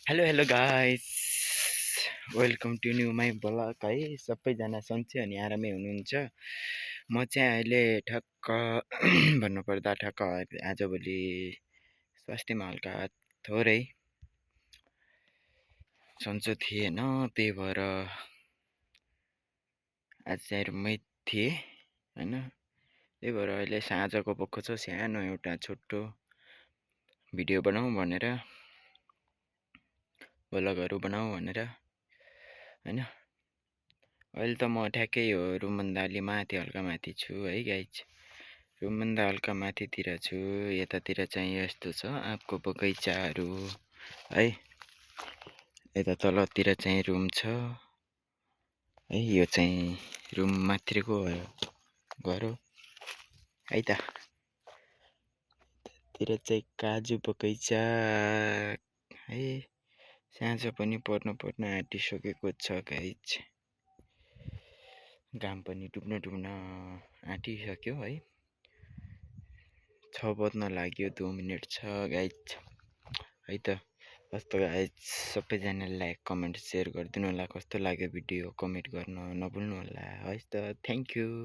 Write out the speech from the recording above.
Hello hello guys, welcome to new my blog है। सबैजना सन्चै अनि आरामै हुनुहुन्छ। म चाहिँ अहिले ठक्क भन्नुपर्दा ठक्क आजभोलि स्वास्थ्यमा हल्का थोरै सन्चो थिएन, त्यही भएर आज चाहिँ रुममै थिएँ होइन। त्यही भएर अहिले साँझको पक्को छ, सानो एउटा छोटो भिडियो बनाऊँ भनेर, ब्लगहरू बनाऊँ भनेर होइन। अहिले त म ठ्याक्कै हो रुमभन्दा अलि माथि हल्का माथि छु है गाइज। रुमभन्दा हल्का माथितिर छु। यतातिर चाहिँ यस्तो छ आँपको बगैँचाहरू है। यता तलतिर चाहिँ रुम छ है। यो चाहिँ रुम माथिको घर हो है त। तिर चाहिँ काजु बगैँचा है। साँझ पनि पर्न आँटिसकेको छ गाइज। घाम पनि डुब्न आँटिसक्यो है। 6 बज्न लाग्यो, 2 मिनट छ गाइज है त। कस्तो गाइज, सबैजनाले लाइक कमेन्ट सेयर गरिदिनु होला। कस्तो लाग्यो भिडियो कमेन्ट गर्न नभुल्नु होला है त। Thank you.